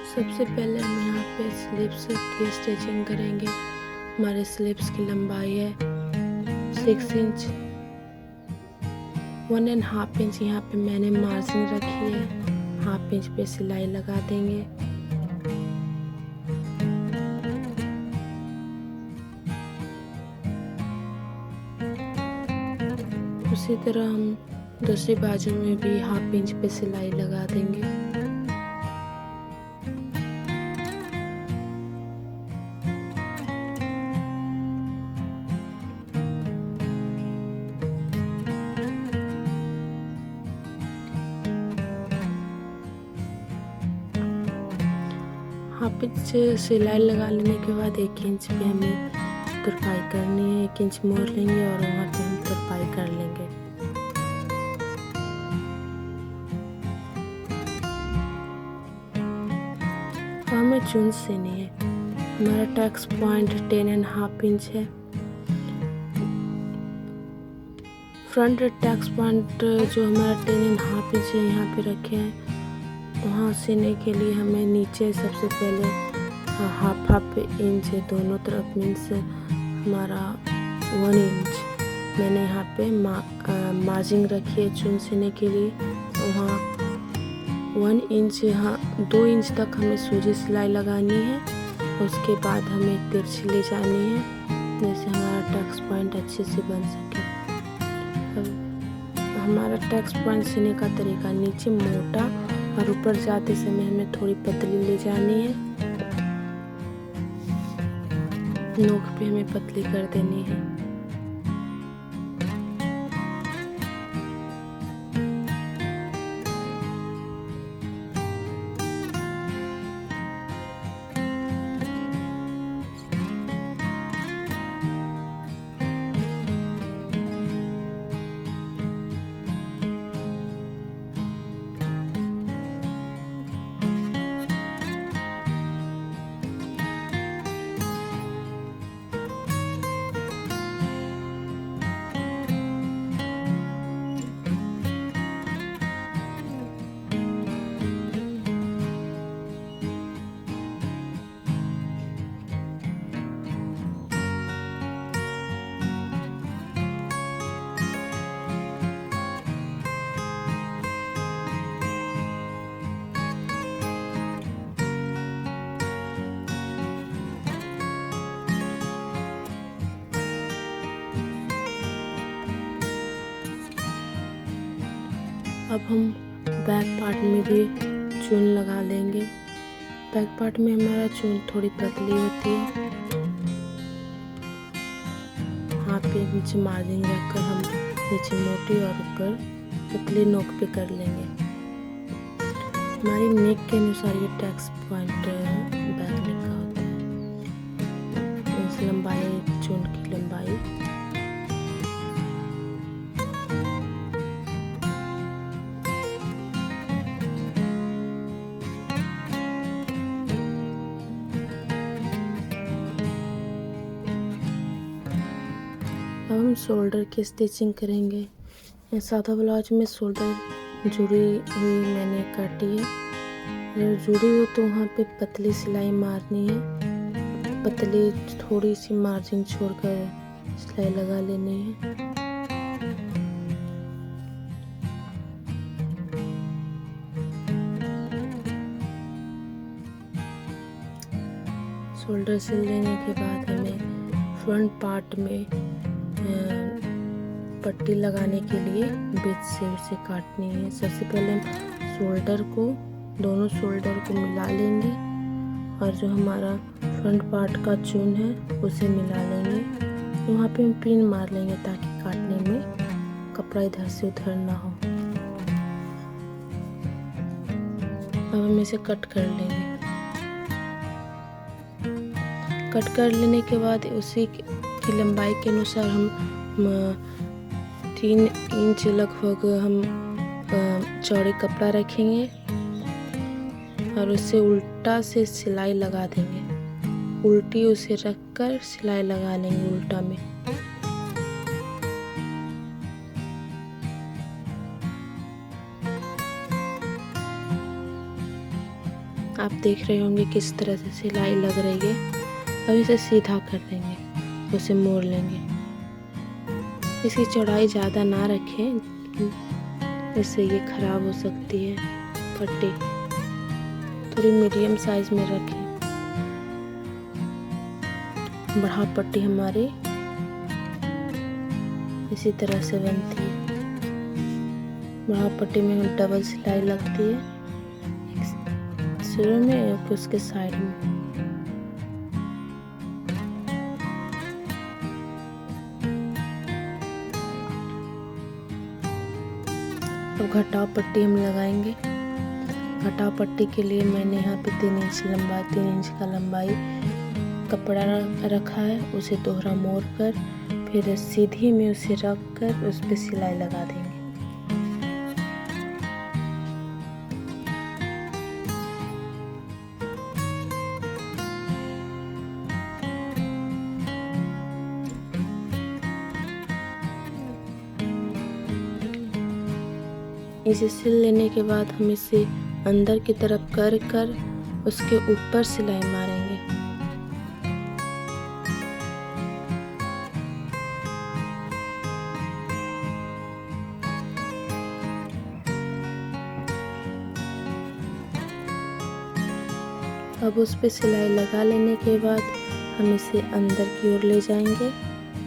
सबसे पहले हम यहाँ पे स्लीव्स की स्टिचिंग करेंगे। हमारे स्लीव्स की लंबाई है 6 इंच। 1.5 इंच यहाँ पे मैंने मार्जिन रखी है। 1/2 इंच पे सिलाई लगा देंगे। उसी तरह हम दूसरी बाजू में भी 1/2 इंच पे सिलाई लगा देंगे। हाफ इंच सिलाई लगा लेने के बाद 1 इंच पे हमें तुरपाई करनी है। 1 इंच मोड़ लेंगे और वहाँ पे हम तुरपाई कर लेंगे। हमें चून सीनी है। हमारा टक्स पॉइंट 10.5 इंच है। फ्रंट टक्स पॉइंट जो हमारा 10.5 इंच है यहाँ पे रखे हैं। वहाँ सीने के लिए हमें नीचे सबसे पहले हाफ इंच है दोनों तरफ, मीन्स हमारा 1 इंच मैंने यहाँ पे मार्जिन रखी है चून सीने के लिए। वहाँ 1 इंच, यहाँ 2 इंच तक हमें सूजी सिलाई लगानी है। उसके बाद हमें तिरछी ले जानी है, जैसे हमारा टक्स पॉइंट अच्छे से बन सके। अब हमारा टक्स पॉइंट सीने का तरीका, नीचे मोटा और ऊपर जाते समय हमें थोड़ी पतली ले जानी है। नोक पे हमें पतली कर देनी है। अब हम बैक पार्ट में भी चून लगा लेंगे। बैक पार्ट में हमारा चून थोड़ी पतली होती है। 1/2 इंच मार्जिन रखकर हम नीचे मोटी और ऊपर पतली नोक पे कर लेंगे। हमारी नेक के अनुसार ये टक्स पॉइंट बैक नेक का होता है। इस लंबाई, चून की लंबाई। अब हम शोल्डर की स्टिचिंग करेंगे। सादा ब्लाउज में शोल्डर जुड़ी हुई मैंने काटी है। जब जुड़ी हो तो वहाँ पे पतली सिलाई मारनी है। पतली थोड़ी सी मार्जिन छोड़कर सिलाई लगा लेनी है। शोल्डर सिल लेने के बाद हमें फ्रंट पार्ट में पट्टी लगाने के लिए बीच से उसे काटनी है। सबसे पहले हम शोल्डर को, दोनों शोल्डर को मिला लेंगे और जो हमारा फ्रंट पार्ट का चून है उसे मिला लेंगे। वहाँ पे हम पिन मार लेंगे ताकि काटने में कपड़ा इधर से उधर ना हो। अब हम इसे कट कर लेंगे। कट कर लेने के बाद उसी की लंबाई के अनुसार हम 3 इंच लगभग हम चौड़े कपड़ा रखेंगे और उसे उल्टा से सिलाई लगा देंगे। उल्टी उसे रखकर सिलाई लगा लेंगे उल्टा में। आप देख रहे होंगे किस तरह से सिलाई लग रही है। अब इसे सीधा कर देंगे, उसे मोड़ लेंगे। इसकी चौड़ाई ज़्यादा ना रखें, इससे ये ख़राब हो सकती है पट्टी। थोड़ी मीडियम साइज़ में रखें। बढ़ा पट्टी हमारी इसी तरह से बनती है। बढ़ा पट्टी में डबल सिलाई लगती है, शुरू में और उसके साइड में। अब घटाव पट्टी हम लगाएंगे। घटाव पट्टी के लिए मैंने यहाँ पे 3 इंच लंबाई 3 इंच का लंबाई कपड़ा रखा है। उसे दोहरा मोड़ कर फिर सीधी में उसे रख कर उस पर सिलाई लगा देंगे। इसे सिल लेने के बाद हम इसे अंदर की तरफ कर उसके ऊपर सिलाई मारेंगे। अब उस पे सिलाई लगा लेने के बाद हम इसे अंदर की ओर ले जाएंगे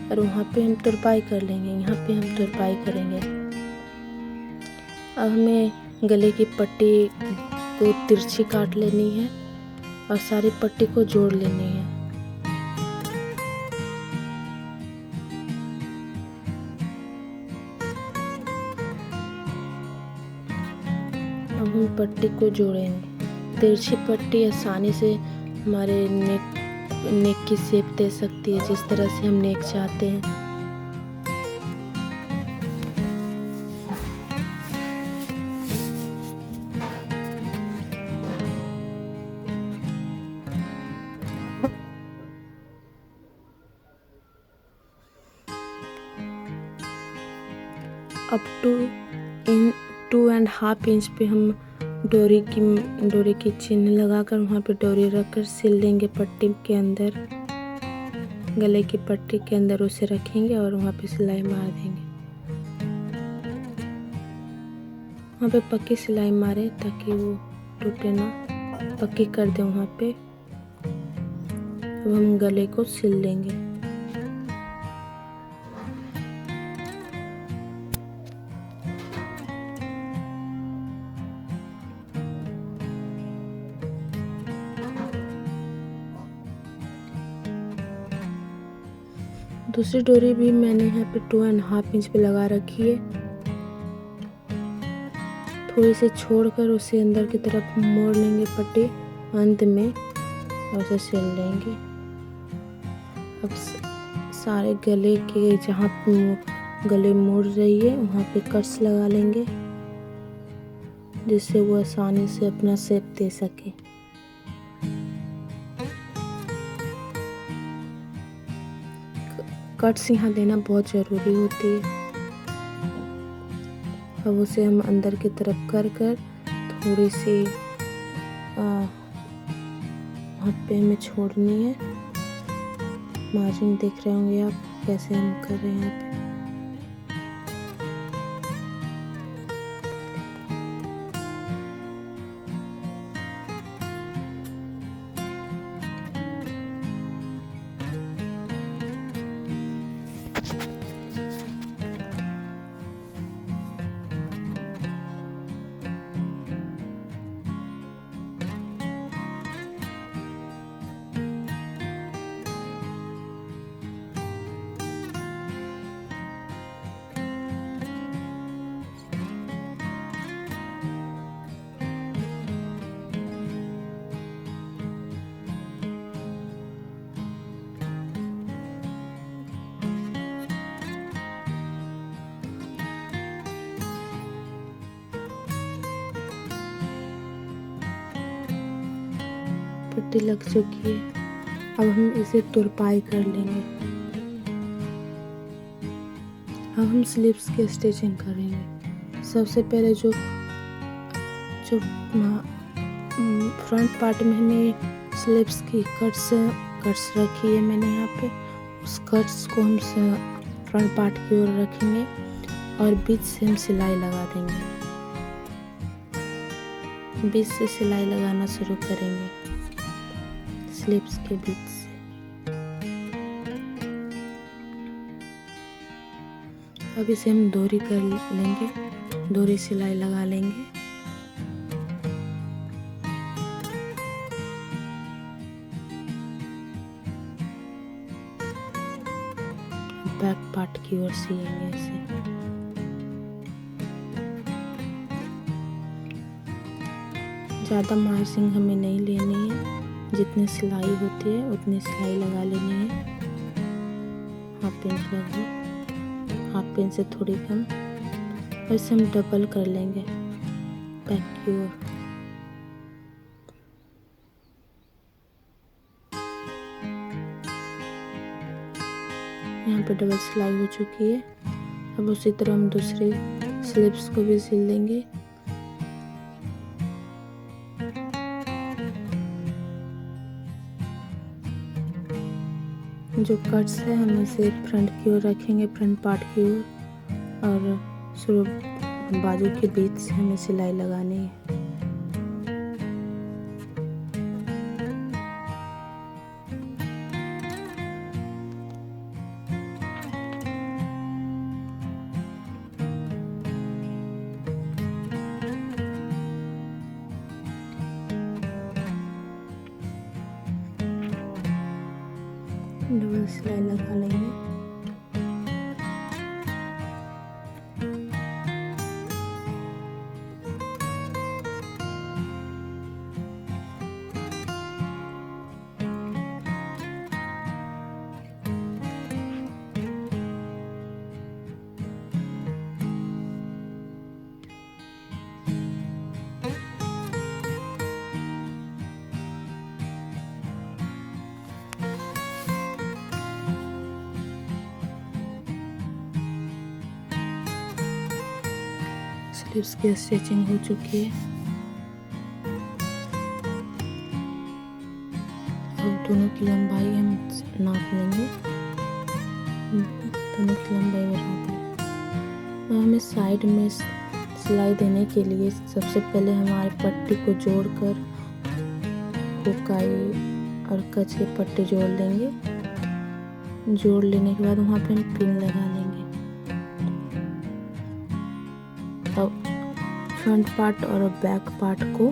और वहाँ पे हम तुरपाई कर लेंगे। यहाँ पे हम तुरपाई करेंगे। अब हमें गले की पट्टी को तिरछी काट लेनी है और सारी पट्टी को जोड़ लेनी है। अब हम पट्टी को जोड़ेंगे। तिरछी पट्टी आसानी से हमारे नेक की शेप दे सकती है, जिस तरह से हम नेक चाहते हैं। अब 2.5 इंच पे हम डोरी की चिन्ह लगाकर वहाँ पे डोरी रखकर सिल देंगे। पट्टी के अंदर, गले की पट्टी के अंदर उसे रखेंगे और वहाँ पे सिलाई मार देंगे। वहाँ पे पक्की सिलाई मारे ताकि वो टूटे ना, पक्की कर दें वहाँ पे। अब हम गले को सिल लेंगे। दूसरी डोरी भी मैंने यहाँ पे 2.5 इंच पे लगा रखी है। थोड़ी सी छोड़कर उसे अंदर की तरफ मोड़ लेंगे पट्टी अंत में और उसे सिल लेंगे। अब सारे गले के जहाँ गले मोड़ रही है वहाँ पे कट्स लगा लेंगे, जिससे वो आसानी से अपना शेप दे सके। कट्स यहाँ देना बहुत ज़रूरी होती है। अब उसे हम अंदर की तरफ कर थोड़ी सी वहाँ पे हमें छोड़नी है। मार्जिन देख रहे होंगे आप कैसे हम कर रहे हैं यहाँ पे। पट्टी लग चुकी है। अब हम इसे तुरपाई कर लेंगे। अब हम स्लीव्स की स्टिचिंग करेंगे। सबसे पहले जो फ्रंट पार्ट में हमें स्लीव्स की कट्स रखी है मैंने यहाँ पे। उस कट्स को हम फ्रंट पार्ट की ओर रखेंगे और बीच से हम सिलाई लगा देंगे। बीच से सिलाई लगाना शुरू करेंगे स्लीव्स के बीच से। अब इसे हम दोहरी कर लेंगे, दोहरी सिलाई लगा लेंगे। बैक पार्ट की ओर सिलेंगे इसे। ज़्यादा मार्जिन हमें नहीं लेनी है, जितनी सिलाई होती है उतनी सिलाई लगा लेनी है। हाफ इंच लगभग, हाफ इंच से थोड़ी कम। और इसे हम डबल कर लेंगे बैक की ओर। यहाँ पे डबल सिलाई हो चुकी है। अब उसी तरह हम दूसरे स्लीव्स को भी सिल लेंगे। जो कट्स है हम इसे फ्रंट की ओर रखेंगे, फ्रंट पार्ट की ओर, और शुरू बाजू के बीच से हमें सिलाई लगानी है। डबल सिलाई लगा लेंगे। स्लीव्स की स्टिचिंग हो चुकी है। अब दोनों की लंबाई हम नाप लेंगे। दोनों की लंबाई बराबर है। हमें साइड में सिलाई देने के लिए सबसे पहले हमारे पट्टी को जोड़कर हुकाई और कच की पट्टी जोड़ लेंगे। जोड़ लेने के बाद वहाँ पे हम पिन लगा लेंगे। अब फ्रंट पार्ट और बैक पार्ट को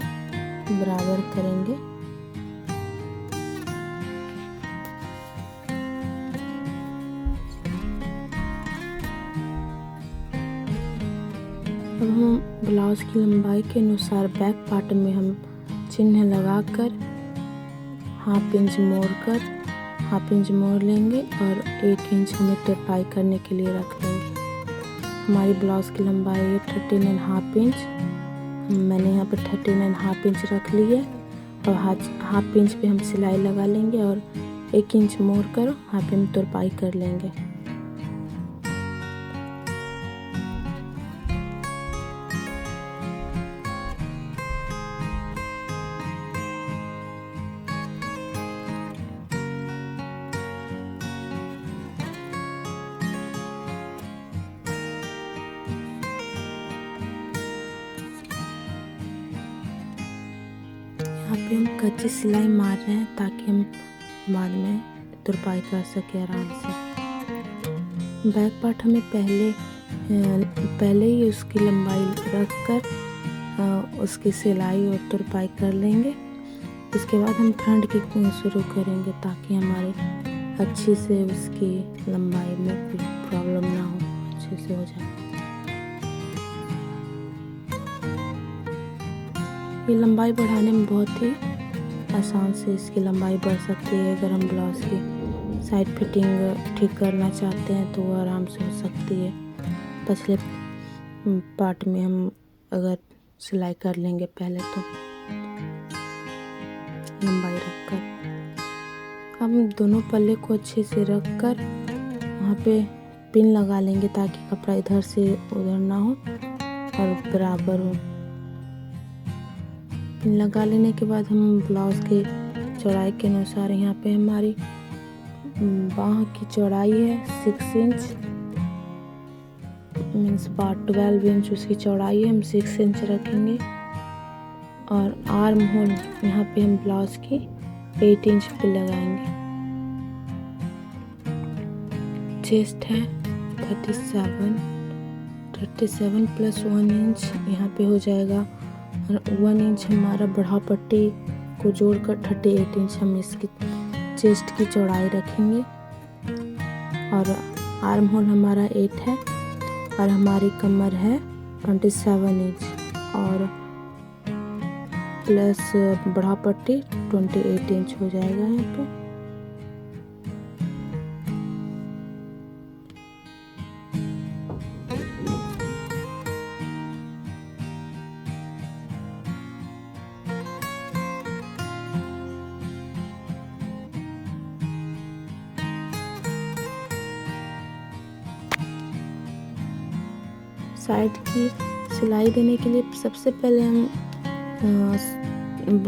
बराबर करेंगे। अब हम ब्लाउज की लंबाई के अनुसार बैक पार्ट में हम चिन्ह लगाकर हाफ इंच मोड़ लेंगे और 1 इंच हमें तुरपाई करने के लिए रख लेंगे। हमारी ब्लाउज की लंबाई है 13.5 इंच। मैंने यहाँ पर 13.5 इंच रख ली है और हाफ इंच पे हम सिलाई लगा लेंगे और 1 इंच मोड़ कर हाफ इंच तुरपाई कर लेंगे। यहाँ पे हम कच्ची सिलाई मार रहे हैं ताकि हम बाद में तुरपाई कर सके आराम से। बैक पार्ट हमें पहले ही उसकी लंबाई रख कर उसकी सिलाई और तुरपाई कर लेंगे। इसके बाद हम फ्रंट की शुरू करेंगे ताकि हमारे अच्छी से उसकी लंबाई में कोई प्रॉब्लम ना हो, अच्छे से हो जाए। ये लंबाई बढ़ाने में बहुत ही आसान से इसकी लंबाई बढ़ सकती है। अगर हम ब्लाउज की साइड फिटिंग ठीक करना चाहते हैं तो वो आराम से हो सकती है। पछले पार्ट में हम अगर सिलाई कर लेंगे पहले तो लंबाई रखकर। अब हम दोनों पल्ले को अच्छे से रखकर वहाँ पे पिन लगा लेंगे ताकि कपड़ा इधर से उधर ना हो और बराबर हो। पिन लगा लेने के बाद हम ब्लाउज़ की चौड़ाई के अनुसार, यहाँ पे हमारी बाँह की चौड़ाई है 6 इंच, मीन्स 12 इंच उसकी चौड़ाई है, हम 6 इंच रखेंगे। और आर्म होल यहाँ पे हम ब्लाउज़ की 8 इंच पे लगाएंगे। चेस्ट है 37 प्लस 1 इंच यहाँ पे हो जाएगा, और 1 इंच हमारा बढ़ा पट्टी को जोड़कर 38 इंच हम इसकी चेस्ट की चौड़ाई रखेंगे। और आर्म होल हमारा 8 है, और हमारी कमर है 27 इंच, और प्लस बढ़ा पट्टी 28 इंच हो जाएगा यहाँ पे। साइड की सिलाई देने के लिए सबसे पहले हम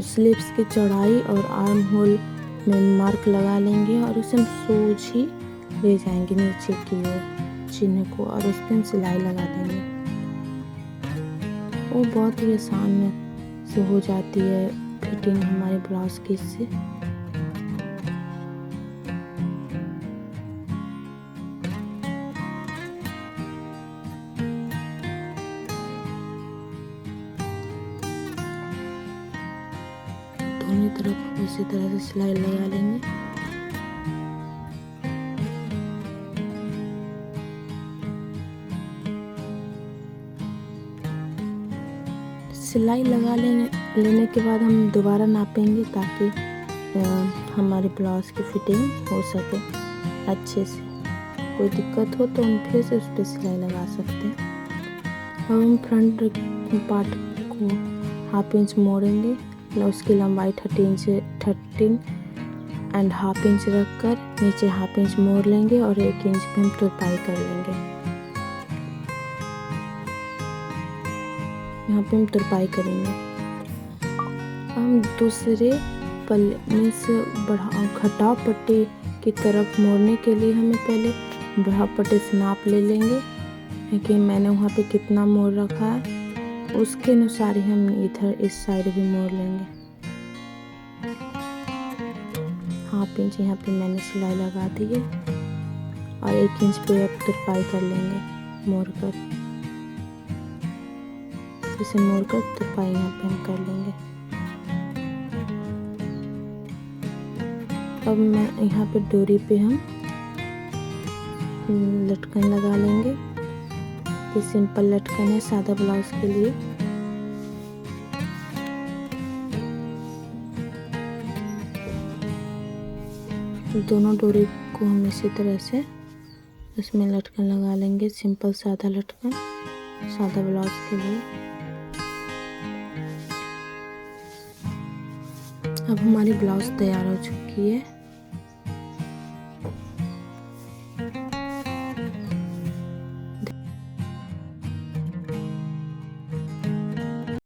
स्लीव्स की चौड़ाई और आर्म होल में मार्क लगा लेंगे, और उसे हम सोज ही ले जाएंगे नीचे की ओर चिन्ह को, और उस पर हम सिलाई लगा देंगे। वो बहुत ही आसान से हो जाती है फिटिंग हमारे ब्लाउज की इससे। दोनों तरफ उसी तरह से सिलाई लगा लेंगे। सिलाई लगा लेने के बाद हम दोबारा नापेंगे, ताकि हमारे ब्लाउज की फिटिंग हो सके अच्छे से। कोई दिक्कत हो तो हम फिर से उस पर सिलाई लगा सकते हैं। अब हम फ्रंट पार्ट को 1/2 इंच मोड़ेंगे, उसकी लंबाई 13.5 इंच रखकर नीचे 1/2 इंच मोड़ लेंगे, और 1 इंच पे हम तुरपाई कर लेंगे। यहाँ पे हम तुरपाई करेंगे। हम दूसरे पल्ले में से घटाव पट्टी की तरफ मोड़ने के लिए हमें पहले बढ़ाव पट्टी से नाप ले लेंगे, क्योंकि मैंने वहाँ पे कितना मोड़ रखा है उसके अनुसार ही हम इधर इस साइड भी मोड़ लेंगे। 1/2 इंच यहाँ पे मैंने सिलाई लगा दी है, और 1 इंच पे अब तुरपाई कर लेंगे मोड़कर। इसे मोड़कर तुरपाई यहाँ पे हम कर लेंगे। अब मैं यहाँ पे डोरी पे हम लटकन लगा लेंगे। ये सिंपल लटकन है सादा ब्लाउज के लिए। दोनों डोरी को हम इसी तरह से इसमें लटकन लगा लेंगे, सिंपल सादा लटकन सादा ब्लाउज के लिए। अब हमारी ब्लाउज तैयार हो चुकी है।